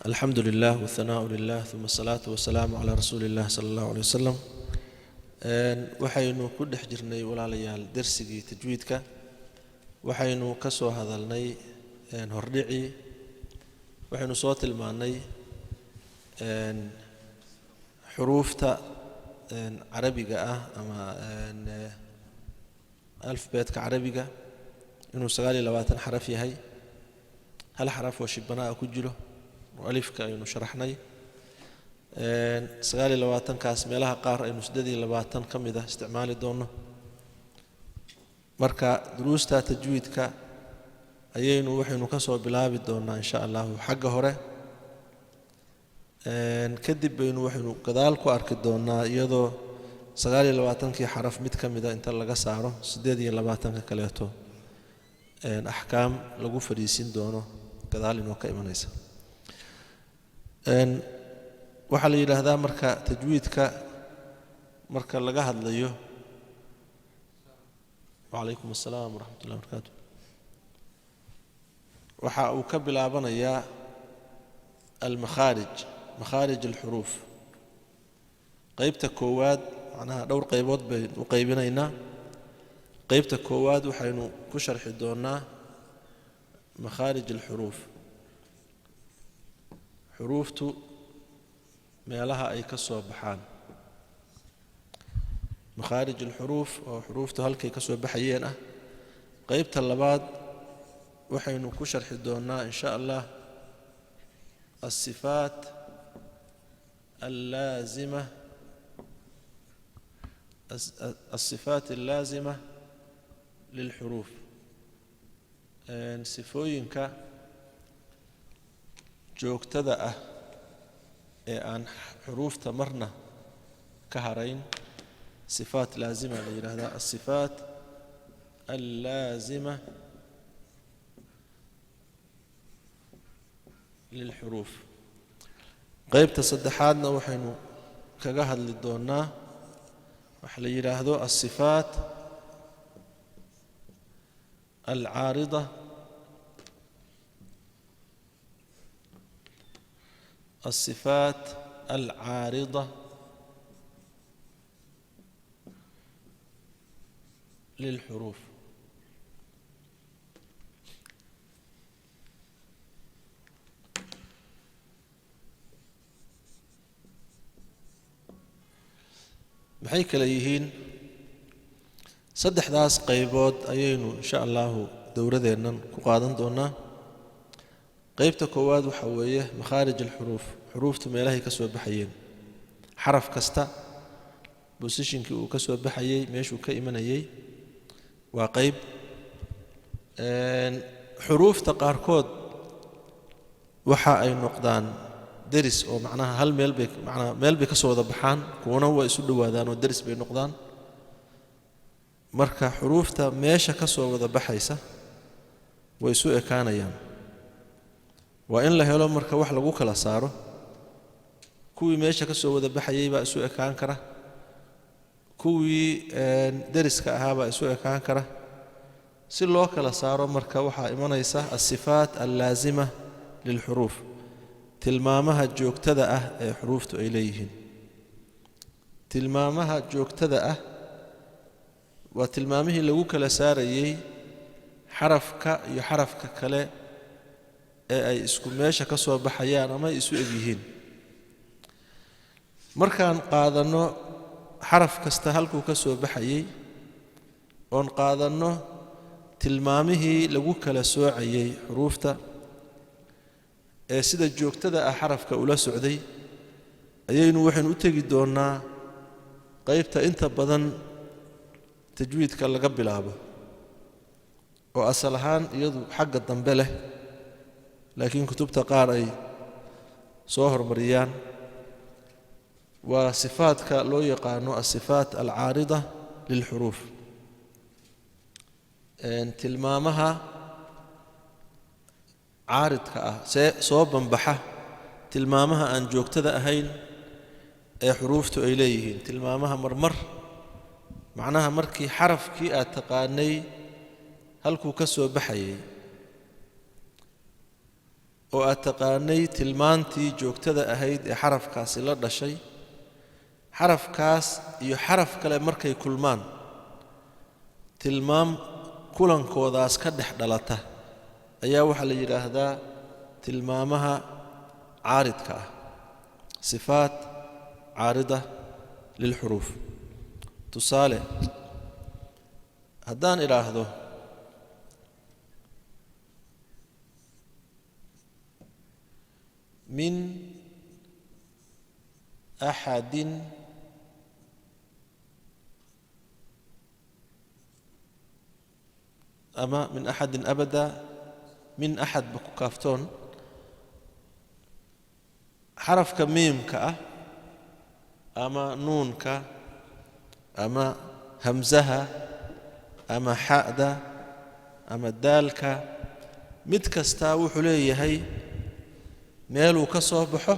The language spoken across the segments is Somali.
الحمد لله والثناء لله ثم الصلاة والسلام على رسول الله صلى الله عليه وسلم. waxaynu ku dhex jirnay walaalayaal darsigii tajwiidka waxaynu ka soo hadalnay hordhici waxaynu soo tilmaanay xuruufta carabiga ah ama alfabeetka carabiga inuu 29 xaraf yahay hal xaraf oo shibana ku jiro alifka aynu sharaxnay 29 kaas meelaha qaar aynu 28 kamid ah isticmaali doono marka duruusta tajwiidka waxaynu ka soo bilaabi doonaa insha Allah xagga hore kadib waxaynu gadaal ku arki doonaa iyadoo 29 kii xaraf mid kamid ah inta laga saaro 28 ka kaleeto ahkaam lagu fariisin doono gadaal inoo ka imanaysa waxa la yiraahdaa marka tajwiidka marka laga hadlayo wa alaykum asalaam wa rahmatullahi wa barakatuh waxa uu ka bilaabanayaa makharij al-huruf qaybta koowaad macnaha dhowr qaybood bay u qaybinaynaa qaybta koowaad waxaynu ku sharxi doonaa makharij al-huruf xuruftu meelaha ay ka soo baxaan makharij al-huruf oo xuruftu halkay ka soo baxayeen ah qaybta labaad waxaynu ku sharxi doonaa insha Allah الصفات اللازمة الصفات اللازمة للحروف صفooyinka joogtada ah ee aan xurufta marna ka harayn صفات لازمة la yiraahdaa الصفات اللازمة للحروف qaybta saddexaadna waxaynu kaga hadli doonaa waxa la yiraahdo الصفات العارضة الصفات العارضة للحروف maxay kala yihiin saddexdaas qaybood ayaynu insha Allah dowradeennan ku qaadan doonaa qaybta koowaad waxa weeye makharij al-huruf xuruftu meelahay ka soo baxayeen xaraf kasta positionkii uu ka soo baxayay meeshuu ka imanayay waa qayb xurufta qaarkood waxa ay noqdaan daris oo macnaha hal meel bay ka soo wada baxaan kuwana waa isu dhawaadaan oo daris bay noqdaan marka xurufta meesha ka soo wada baxaysa way isu ekaanayaan waa in la helo marka wax lagu kala saaro kuwii meesha ka soo wada baxayay baa isu ekaan kara kuwii dariska ahaa baa isu ekaan kara si loo kala saaro marka waxa imanaysa as-sifaat al-laazima lil-huruf tilmaamaha joogtada ah ee xuruftu ay leeyihiin tilmaamaha joogtada ah waa tilmaamihii lagu kala saarayay xarafka iyo xarafka kale ee ay isku meesha ka soo baxayaan ama isu eg yihiin markaan qaadano xaraf kasta halkuu ka soo baxayay oon qaadano tilmaamihii lagu kala soocayay xurufta ee sida joogtada ah xarafka ula socday waxaynu u tagi doonaa qaybta inta badan tajwiidka laga bilaabo oo asal ahaan iyadu xagga dambe leh laakiin kutubta qaar ay soo hormariyaan waa sifaadka loo yaqaano as-sifaat al-caarida lil-huruf tilmaamaha caaridka ah soo banbaxa tilmaamaha aan joogtada ahayn ee xuruftu ay leeyihiin tilmaamaha marmar macnaha markii xarafkii aad taqaanay halkuu ka soo baxayay oo aad taqaanay tilmaantii joogtada ahayd ee xarafkaasi la dhashay xarafkaas iyo xaraf kale markay kulmaan tilmaam kulankoodaas ka dhex dhalata ayaa waxaa la yidhaahdaa tilmaamaha caaridka ah sifaat caarida lilxuruuf tusaale haddaan idhaahdo min axadin ama min axadin abada min axad ba ku kaaftoon xarafka miimka ah ama nuunka ama hamzaha ama xa'da ama daalka mid kastaa wuxuu leeyahay meeluu ka soo baxo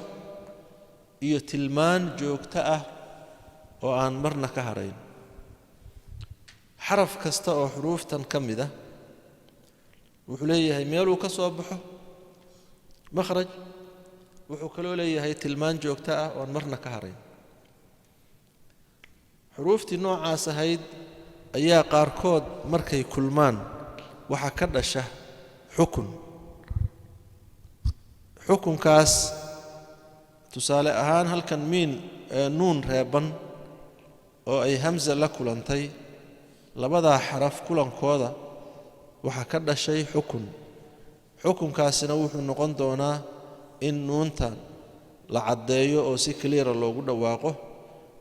iyo tilmaan joogto ah oo aan marna ka harayn xaraf kasta oo xuruuftan ka mid ah wuxuu leeyahay meeluu ka soo baxo makhraj wuxuu kaloo leeyahay tilmaan joogto ah oo aan marna ka harayn xuruuftii noocaas ahayd ayaa qaarkood markay kulmaan waxa ka dhasha xukunkaas tusaale ahaan halkan nuun reeban oo ay hamza la kulantay labadaa xaraf kulankooda waxa ka dhashay xukunkaasina wuxuu noqon doonaa in nuuntan la caddeeyo oo si cleara loogu dhawaaqo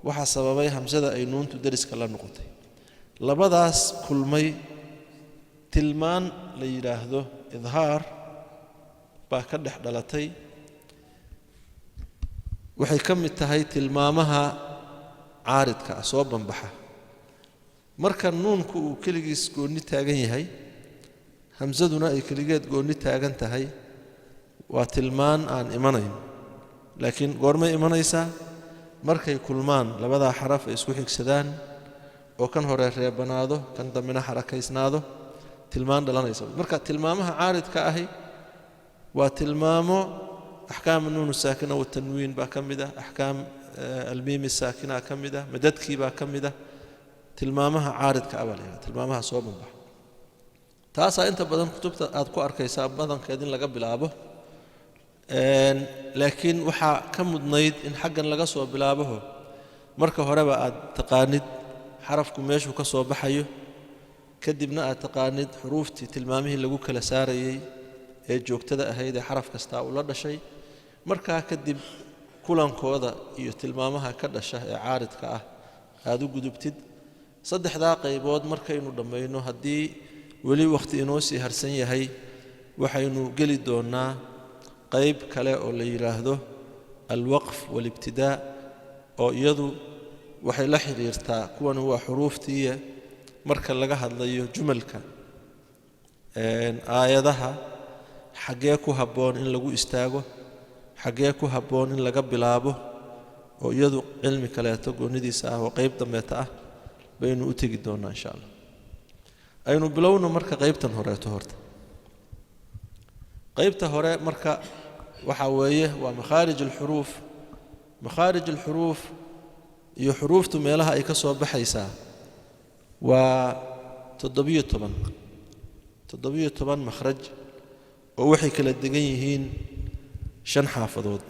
waxaa sababay hamsada ay nuuntu deriska la noqotay labadaas kulmay tilmaan la yidhaahdo idhaar baa ka dhex dhalatay waxay ka mid tahay tilmaamaha caaridka ah soo banbaxa marka nuunku uu keligiis goonni taagan yahay hamsaduna ay keligeed goonni taagan tahay waa tilmaan aan imanayn laakiin goormay imanaysaa markay kulmaan labadaa xaraf ay isku xigsadaan oo kan hore reebanaado kan dambena xarakaysnaado tilmaan dhalanaysa marka tilmaamaha caaridka ahi waa tilmaamo axkaam nuun saakina wa tanwiin baa ka mid ah axkaam almiim saakina ka mid ah madadkii baa ka mid ah tilmaamaha caaridka ah baa la yidhahdaa tilmaamaha soo banbaxa taasaa inta badan kutubta aad ku arkaysaa badankeed in laga bilaabo laakiin waxaa ka mudnayd in xaggan laga soo bilaabaho marka horeba aad taqaanid xarafku meeshuu ka soo baxayo kadibna aad taqaanid xuruuftii tilmaamihii lagu kala saarayey ee joogtada ahayd ee xaraf kastaa uu la dhashay markaa kadib kulankooda iyo tilmaamaha ka dhasha ee caaridka ah aad u gudubtid saddexdaa qaybood markaynu dhammayno haddii weli wakhti inoo sii harsan yahay waxaynu geli doonnaa qayb kale oo la yidhaahdo alwaqf waalibtidaa oo iyadu waxay la xidhiirtaa kuwani waa xuruuftiiya marka laga hadlayo jumalka aayadaha xaggee ku habboon in lagu istaago xaggee ku habboon in laga bilaabo oo iyadu cilmi kaleeto goonidiisa ah oo qayb dambeeta ah baynu u tegi doonnaa insha allah aynu bilowno marka qaybtan horeeto horta qaybta hore marka waxaa weeye waa makhaarij alxuruuf iyo xuruuftu meelaha ay ka soo baxaysaa waa 17 makhraj oo waxay kala degan yihiin 5 xaafadood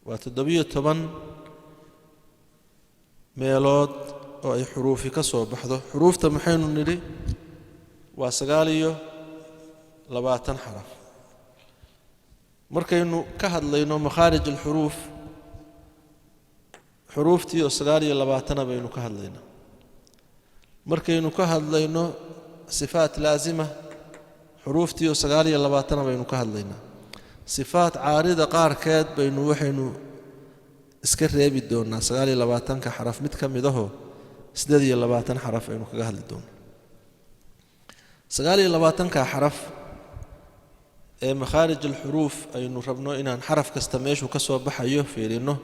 waa 17 meelood oo ay xuruufi ka soo baxdo xuruufta maxaynu nidhi waa 29 xaraf markaynu ka hadlayno makhaarij alxuruuf xuruuftii oo 29 baynu ka hadlaynaa markaynu ka hadlayno sifaat laazima xuruuftii oo 29 baynu ka hadlaynaa sifaat caarida qaarkeed baynu waxaynu iska reebi doonnaa 29ka xaraf mid ka mid ahoo 28 xaraf aynu kaga hadli doonnaa 29ka xaraf ee makhaarij alxuruuf aynu rabno inaan xaraf kasta meeshuu ka soo baxayo fiirino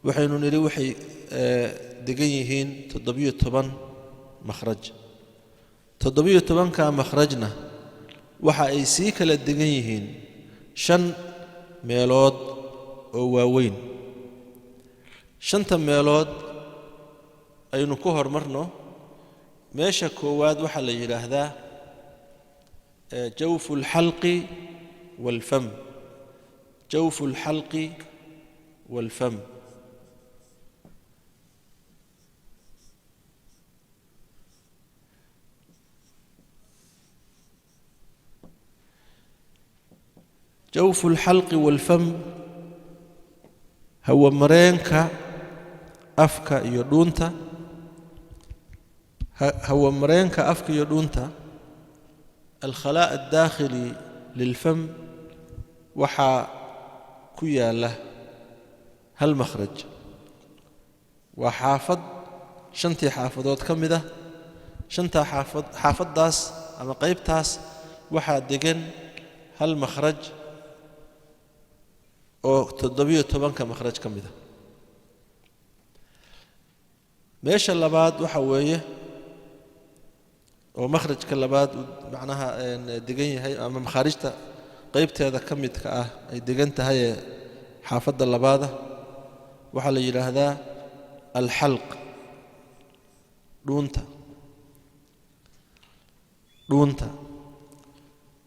waxaynu nidhi waxay degan yihiin 17 makhraj 17ka makhrajna waxa ay sii kala degan yihiin 5 meelood oo waaweyn. 5 meelood aynu ku hormarno. meesha koowaad waxa la yiraahdaa jawfu alxalqi walfam. jawfu alxalqi walfam. جوف الحلق والفم هو مرينك أفكا يدونتا. هو مرينك أفكا يدونتا الخلاء الداخلي للفم وحا كويا له هالمخرج وحافظ شنتي حافظوت كمده. شنتا حافظ داس أما قيب تاس وحا دقن هالمخرج oo 17 makhraj ka mid ah. meesha labaad waxa weeye oo makhrajka labaad macnaha degan yahay ama makharijta qaybteeda ka mid ka ah ay degan tahay xaafadda labaada waxa la yiraahdaa alxalq dhuunta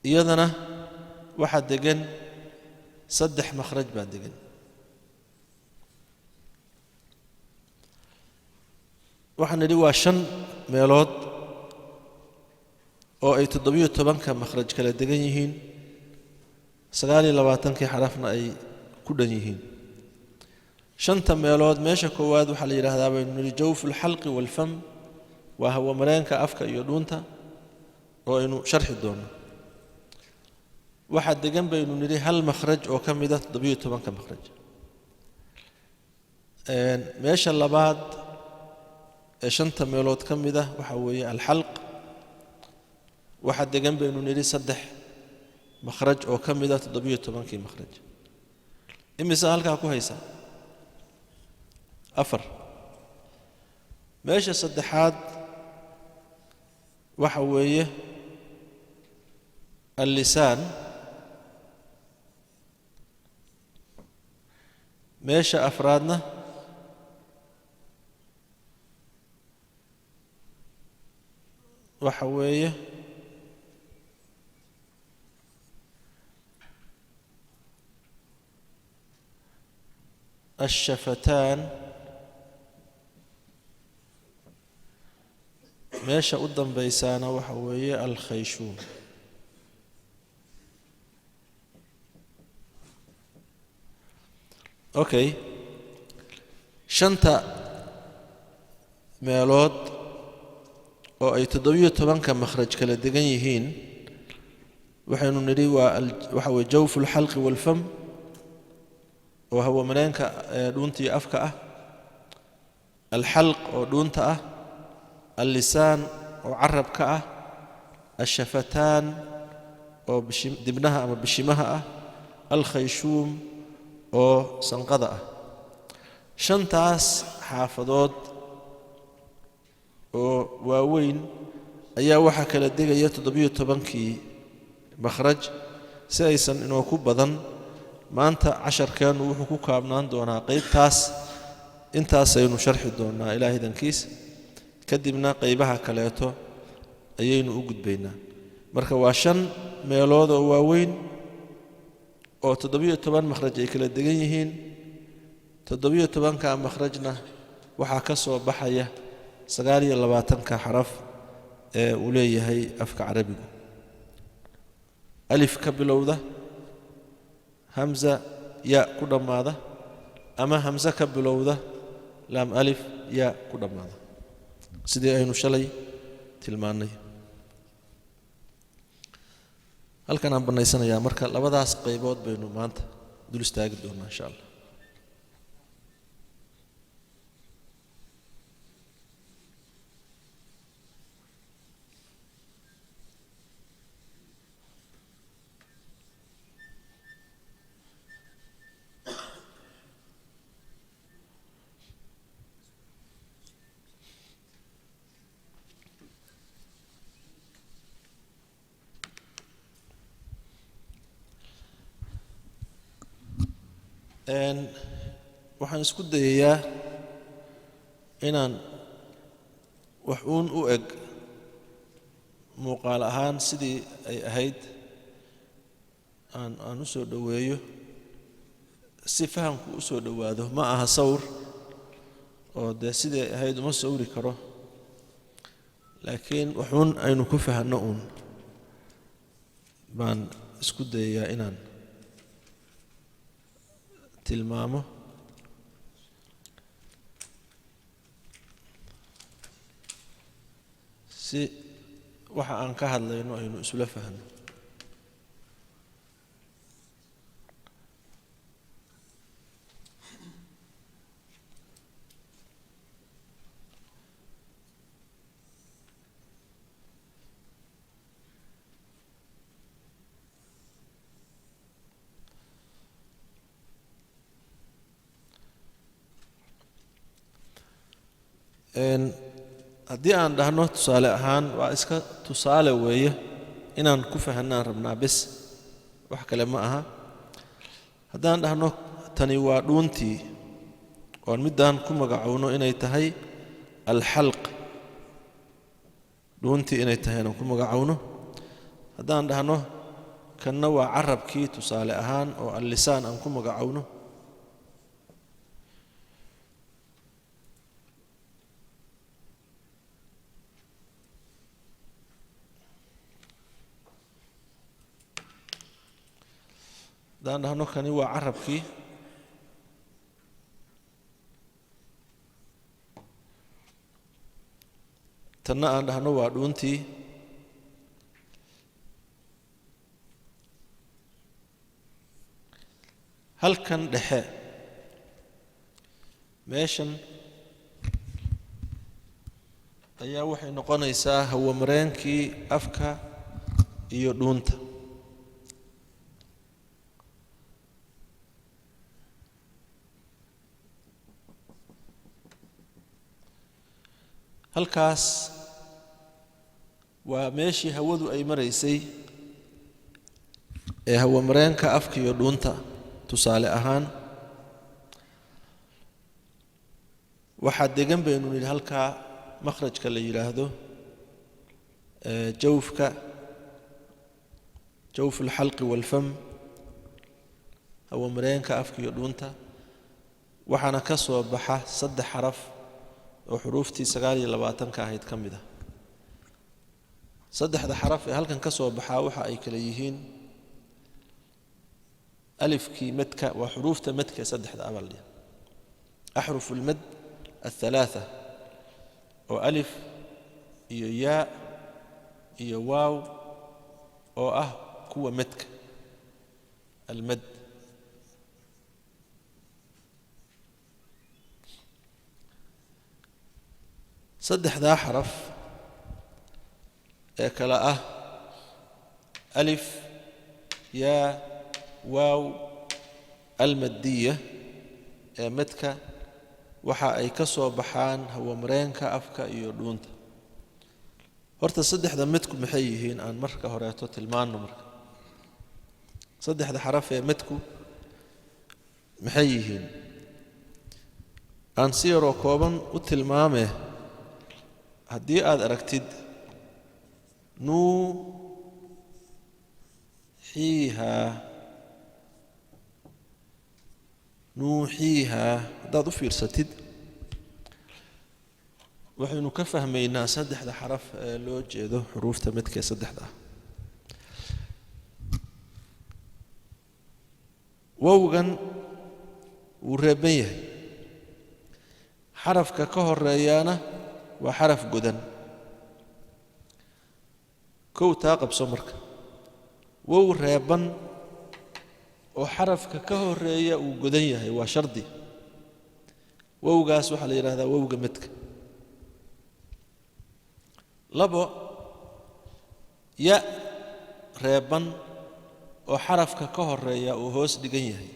iyadana waxa degan 3 مخرج baa degan. waxaan nidhi waa 5 meelood oo ay 17 makhraj kala degan yihiin 29 xarafna ay ku dhan yihiin. 5 meelood meesha koowaad waxa la yiraahdaa baynu nidhi jawfu alxalqi walfam waa hawo mareenka afka iyo dhuunta oo aynu sharxi doono. waxa degan baynu nidhi hal makhraj oo ka mid ah 17 makhraj. meesha labaad ee 5 meelood ka mid ah waxa weeye alxalq. waxa degan baynu nidhi 3 makhraj oo ka mid ah 17 makhraj. imisa halka ku haysa 4. meesha saddexaad waxa weeye اللسان. meesha afraadna waxa weeye الشفتان. meesha u dambaysaana waxa weeye الخيشوم. okay 5 meelood oo ay 17 makhraj kala degan yihiin waxaynu nidhi waxa weeye jawfu alxalqi walfam oo hawo mareenka dhuuntii afka ah. alxalq oo dhuunta ah. allisaan oo carabka ah. الشفتان oo dibnaha ama bishimaha ah. الخيشوم oo sanqada ah. 5taas xaafadood oo waaweyn ayaa waxa kala degaya 17kii makhraj. si aysan inoo ku badan maanta casharkeenu wuxuu ku kaabnaan doonaa qaybtaas. intaasaynu sharxi doonaa ilaahay dankiis kadibna qaybaha kaleeto ayaynu u gudbaynaa. marka waa 5 meelood oo waaweyn oo 17 makhraj ay kala degan yihiin. 17 makhrajna waxa ka soo baxaya 29 xaraf ee uu leeyahay afka carabigu. alif ka bilowda, hamza ya ku dhamaada ama hamza ka bilowda lam alif ya ku dhamaada sidii aynu shalay tilmaanay. halkan aan banaysanayaa marka labadaas qaybood baynu maanta dul istaagi doonaa insha Allah. waxaan isku dayayaa inaan wax uun u eg muuqaal ahaan sidii ay ahayd aan u soo dhoweeyo si fahamku u soo dhowaado ma aha sawir oo dee sidii ay ahayd uma sawiri karo laakiin wax uun aynu ku fahanno uun baan isku dayayaa inaan tilmaamo si waxa aan ka hadlayno aynu isula fahanno haddii aan dhahno tusaale ahaan waa iska tusaale weeye inaan ku fahanaan rabnaa bes wax kale ma aha haddaan dhahno tani waa dhuuntii oon middaan ku magacowno inay tahay alxalq dhuuntii inay tahay inaan ku magacowno haddaan dhahno kanna waa carabkii tusaale ahaan oo allisaan aan ku magacowno haddaan dhahno kani waa carabkii tanna aan dhahno waa dhuuntii halkan dhexe meeshan ayaa waxay noqonaysaa hawamareenkii afka iyo dhuunta halkaas waa meeshii hawadu ay maraysay ee hawamareenka afka iyo dhuunta tusaale ahaan waxaa degan baynu nidhi halkaa makhrajka la yidhaahdo jawfka jawfu alxalqi waalfam hawamareenka afka iyo dhuunta waxaana ka soo baxa 3 xaraf oo xuruuftii 29 ahayd ka mid ah 3 xaraf ee halkan ka soo baxaa waxa ay kala yihiin alifkii madka waa xuruufta madka 3 abal أحرف المد 3 oo alif iyo yaa iyo waaw oo ah kuwa madka almad saddexdaa xaraf ee kala ah alif yaa waaw almaddiya ee madka waxa ay ka soo baxaan hawamareenka afka iyo dhuunta horta saddexda madku maxay yihiin aan marka horeeto tilmaanno marka saddexda xaraf ee madku maxay yihiin aan si yaroo kooban u tilmaame haddii aad aragtid nuuxiihaa haddaad u fiirsatid waxaynu ka fahmaynaa saddexda xaraf ee loo jeedo xuruufta midkee saddexda ah wowgan wuu reeban yahay xarafka ka horeeyaana waa xaraf godan kow taa qabso marka wow reeban oo xarafka ka horeeya uu godan yahay waa shardi wowgaas waxaa la yidhaahdaa wowga madka labo ya reeban oo xarafka ka horeeya uu hoos dhigan yahay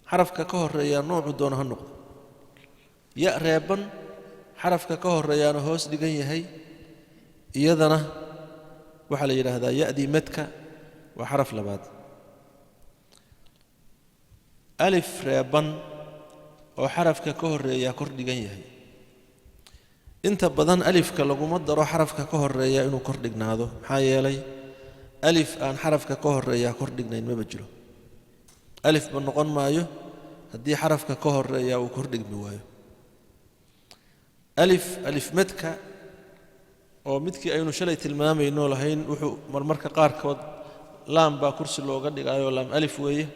xarafka ka horeeya noocu doono ha noqdo ya reeban xarafka ka horeeyaana hoos dhigan yahay iyadana waxaa la yidhaahdaa ya'dii madka waa xaraf labaad alif reeban oo xarafka ka horeeya kor dhigan yahay inta badan alifka laguma daro xarafka ka horeeya inuu kor dhignaado maxaa yeelay alif aan xarafka ka horeeya kor dhignayn ma jiro alif ma noqon maayo haddii xarafka ka horeeya uu kor dhigmi waayo alif madka oo midkii aynu shalay tilmaamayno lahayn wuxuu marmarka qaarkood laam baa kursi looga dhigayo laam alif weeye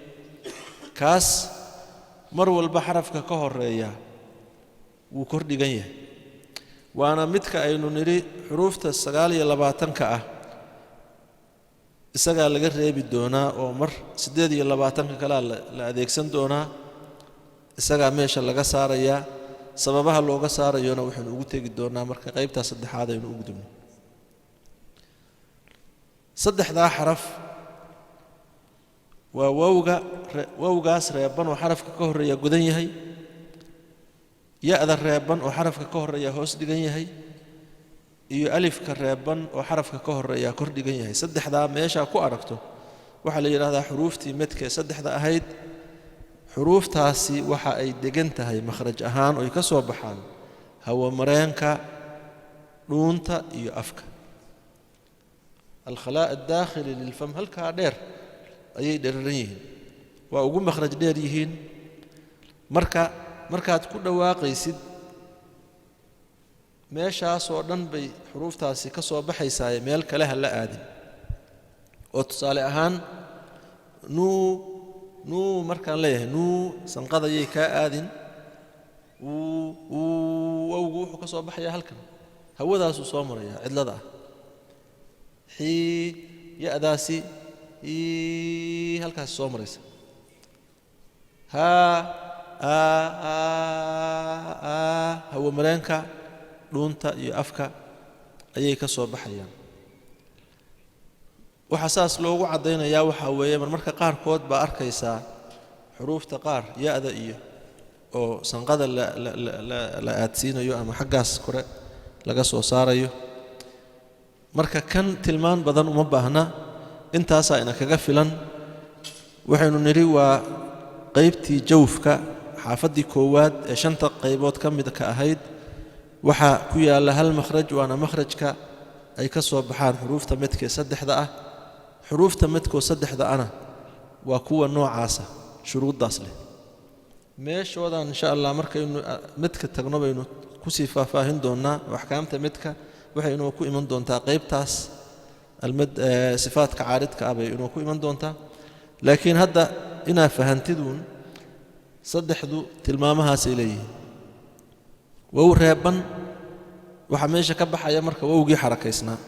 kaas mar walba xarafka ka horeeya wuu kor dhigan yahay waana midka aynu niri xuruufta 29 ah isaga laga reebi doonaa oo mar 28 kala la adeegsan doonaa isaga meesha laga saaraya sababaha looga saarayona waxaan ugu tagi doonaa marka qaybta saddexaad aynu ugu dubno saddexda xaraf waa wawgaas reeban oo xarafka ka horeeya gudan yahay ya-da reeban oo xarafka ka horeeya hoos dhigan yahay iyo alifka reeban oo xarafka ka horeeya kor dhigan yahay saddexda meesha ku aragto waxa la yiraahdaa xuruuftii midka saddexda ahayd xuruuftaasi waxa ay degan tahay makhraj ahaan oo ay ka soo baxaan hawo mareenka dhuunta iyo afka الخلاء الداخلي للفم halka dheer ayay dheeran yihiin waa ugu makhraj dheer yihiin markaad ku dhawaaqaysid meeshaas oo dhan bay xuruuftaasi ka soo baxaysaa meel kale ha la aadin oo tusaale ahaan nuu markaan leeyahay nuu sanqadayay ka aadin wawgu wuxuu ka soo baxayaa halkan hawadaasuu soo maraya cidlada ah ya-daasi halkaas soo maraysa hawo mareenka dhuunta iyo afka ayay ka soo baxayaan waxa saas loogu cadaynayaa waxa weeye marmarka qaarkood baa arkaysaa xuruufta qaar ya-da iyo oo sanqada la aadsiinayo ama xaggaas kore laga soo saarayo marka kan tilmaan badan uma baahna intaasaa ina kaga filan waxaynu nidhi waa qaybtii jawfka xaafaddii koowaad ee 5 qaybood ka mid ka ahayd waxaa ku yaalla hal makhraj waana makhrajka ay ka soo baxaan xuruufta midka saddexda ah xuruufta midka saddexda ana waa kuwa noocaasa shuruudaas leh meeshoodan insha Allah markaynu midka tagno baynu ku sii faahfaahin doonaa waxkaamta midka waxay inoo ku iman doontaa qaybtaas sifaadka caaridka ah bay inoo ku iman doontaa laakiin hadda inaa fahantiduun saddexdu tilmaamahaas ay leeyihiin wow reeban waxa meesha ka baxaya marka wowgii xarakaysnaa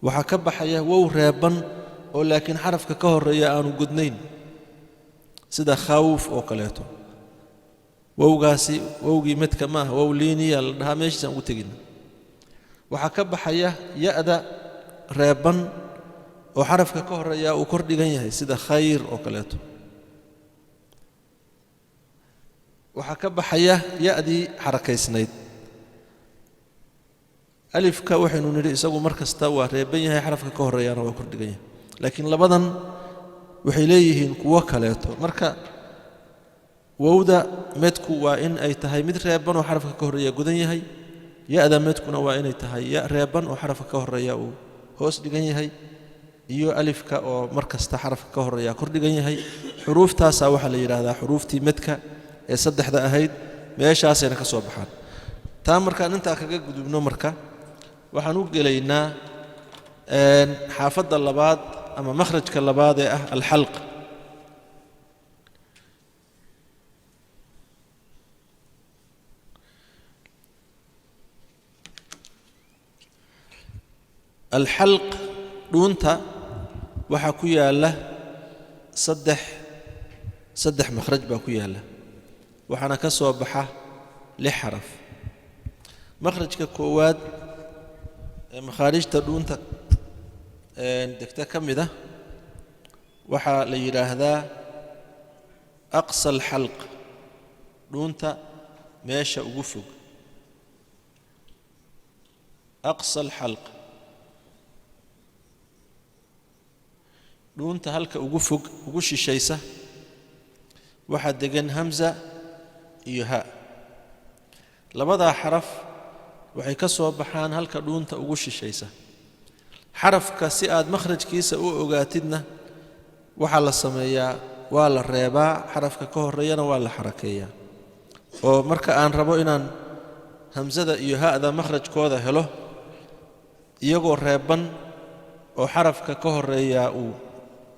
waxa ka baxaya wow reeban oo laakiin xarafka ka horeeya aanu gudnayn sida khawf oo kaleeto wowgaasi wowgii midka ma aha wow liiniya la dhahaa meeshiisaan ugu tegina waxa ka baxaya ya-da reeban oo xarafka ka horeeya uu kor dhigan yahay sida khayr oo kaleeto waxa ka baxaya ya-dii xarakaysnayd alifka waxaynu nidhi isagu markasta waa reeban yahay xarafka ka horeeyana waa kor dhigan yahay laakiin labadan waxay leeyihiin kuwo kaleeto marka wowda medku waa in ay tahay mid reeban oo xarafka ka horeeya gudan yahay ya-da medkuna waa inay tahay ya reeban oo xarafka ka horeeya uu hoos dhigan yahay iyo alifka oo markasta xarafka ka horeeya kor dhigan yahay xuruuftaasa waxa la yiraahdaa xuruuftii medka ee saddexda ahayd meeshaasayna ka soo baxaan taa markaan intaa kaga gudubno marka waxaan u gelaynaa xaafadda labaad ama makhrajka labaad ee ah alxalq الحلق dhuunta waxa ku yaala saddex makhraj baa ku yaala waxaana ka soo baxa 6 xaraf makhrajka koowaad ee makharijta dhuunta degta ka mid ah waxa la yiraahdaa aqsa alxalq dhuunta meesha ugu fog aqsa alxalq dhuunta halka ugu fog ugu shishaysa waxaa degan hamza iyo ha labadaa xaraf waxay ka soo baxaan halka dhuunta ugu shishaysa xarafka si aad makhrajkiisa u ogaatidna waxaa la sameeyaa waa la reebaa xarafka ka horreeyana waa la xarakeeyaa oo marka aan rabo inaan hamsada iyo ha'da makhrajkooda helo iyagoo reeban oo xarafka ka horreeyaa uu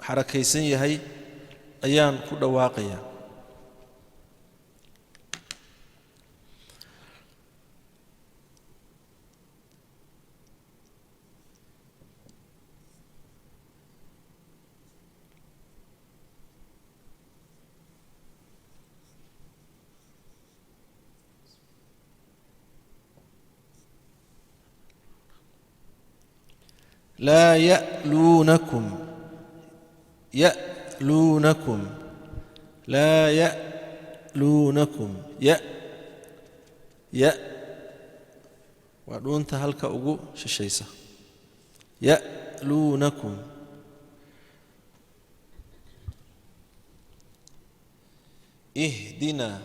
xarakaysan yahay ayaan ku dhawaaqayaa لا يألونكم يألونكم لا يألونكم يأ ودونت هلك أجو شيسة يألونكم اهدنا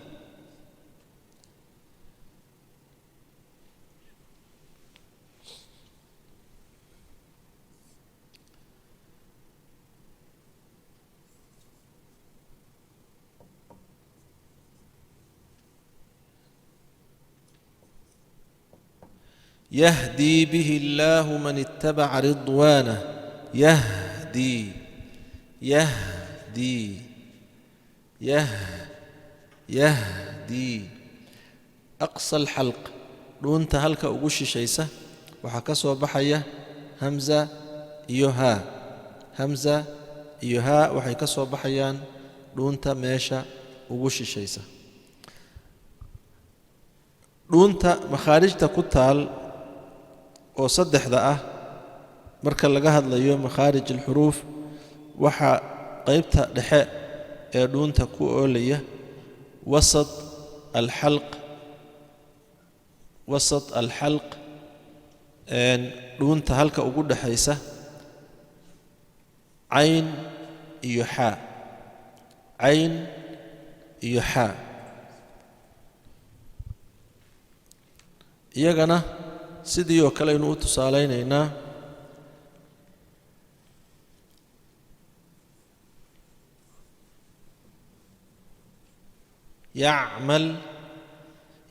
يهدي به الله من اتبع رضوانه يهدي يهدي يهدي أقصى الحلق دونت هلك أقوش شيسة وحكسوا بحية همزة يها همزة يها وحكسوا بحيان دونت ماشا أقوش شيسة دونت مخارج تكتال oo saddexda ah marka laga hadlayo makhaarij alxuruuf waxa qaybta dhexe ee dhuunta ku oolaya wasat alxalq dhuunta halka ugu dhaxaysa cayn iyo xaa iyagana sidii oo kale aynu u tusaalaynaynaa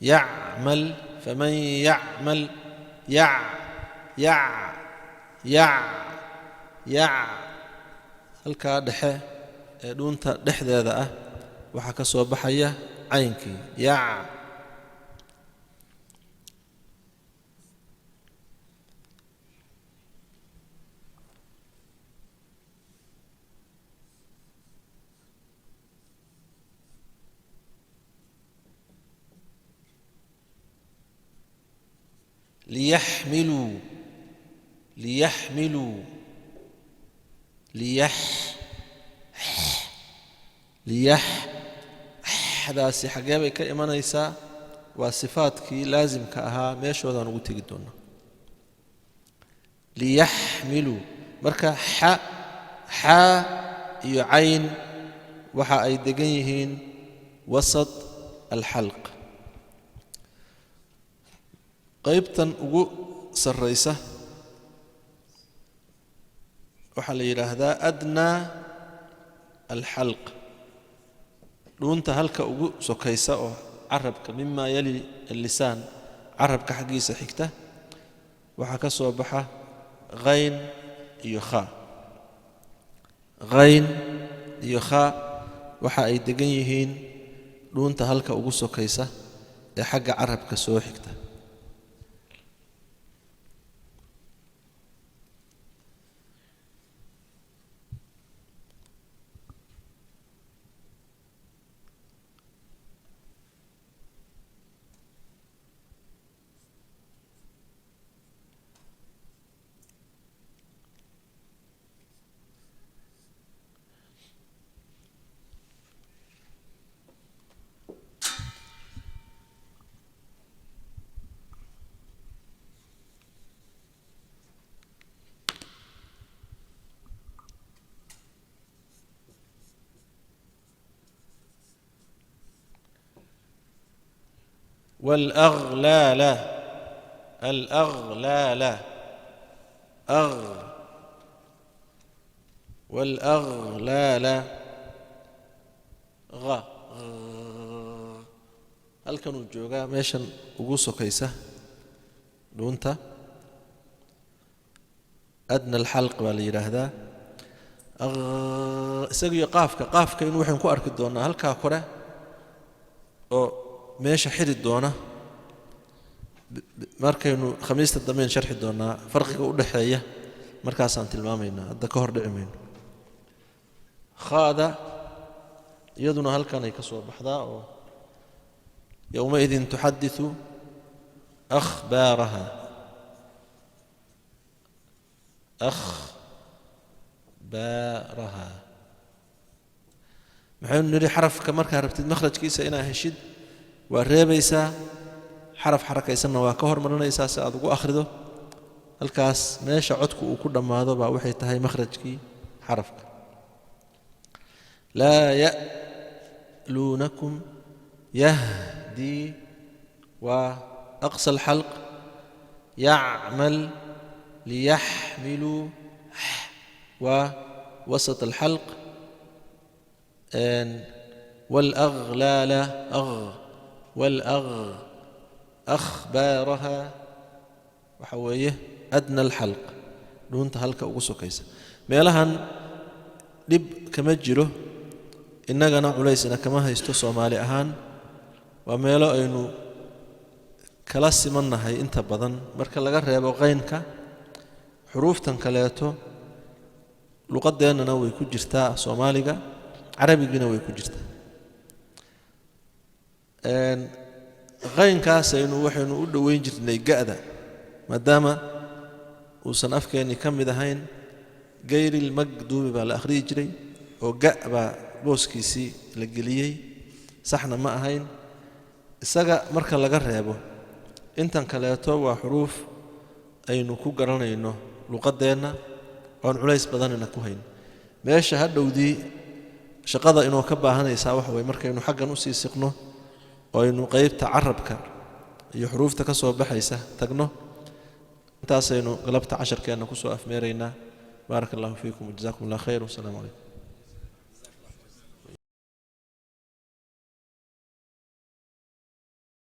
يعمل فمن يعمل halkaa dhexe ee dhuunta dhexdeeda ah waxaa ka soo baxaya caynkii ليحملوا daasi xagee bay ka imanaysaa waa sifaadkii laasimka ahaa meeshoodaan ugu tegi doonaa liyaxmiluu marka xaa iyo cayn waxa ay degan yihiin wasat alxalq qaybtan ugu sarraysa waxaa la yidhaahdaa adnaa alxalq dhuunta halka ugu sokaysa oo carabka mima yali allisaan carabka xaggiisa xigta waxaa ka soo baxa hayn iyo khaa waxa ay degan yihiin dhuunta halka ugu sokaysa ee xagga carabka soo xigta والأغلال الأغلال والأغلال هل كانوا جوجا ميشن وقوسو كيسة دونتا أدنى الحلق بالي هذا سجي قافك إنه وحين كوارك الدونا هل كاكورة أو ميش حيد الدونا markaynu khamiista dambe sharxi doonaa farqiga u dhaxeeya markaasaan tilmaamayna hadda ka hor dhicmayno khaada iyaduna halkan ay ka soo baxdaa oo yawmaidin tuxadithu akhbaaraha maxaynu nidhi xarafka markaa rabtid makhrajkiisa inaa heshid waa reebaysaa xaraf xarakaysanna waa ka hormarinaysaa si aad ugu akhrido halkaas meesha codku uu ku dhammaado baa waxay tahay makhrajkii xarafka laa ya'luunakum yahdii waa aqsa alxalq yacmal liyaxmiluu waa wasat alxalq والأغلال أخبارها وحويه أدنى الحلق دون تهلك أقصو كيسا ميلهن لب كمجره إننا نعليسنا كما هيستوصوا مالي أهان وميلو أينو كلاسي منها هي انت بدن مركا لغا ريبو غينك حروف تنكليتو لغة دينا نوي كجرتا سوماليغا عربي نوي كجرتا غينكاس إنه وحنا نقول وين جرتنا جاء ما دام وصنف كأني كم دهين غير المقدوم بالآخر يجري وجاء بوسكيسي للجليي صحنا ما هين السجا مركل لجرة يابو أنت كلاته وحروف أينو كوجرنا إنه لقدرنا وعن عليس بدنا كوهين ما شهد ودي شقضى إنه كبه هنا يساوح ويمرك إنه حاجة نصي سقنه وإنه قيب تعربك يحروف تكسو بحيسة تجنه انت أصينه قلبت 10 كأنه كسو أفميرينا بارك الله فيكم وجزاكم الله خير والسلام عليكم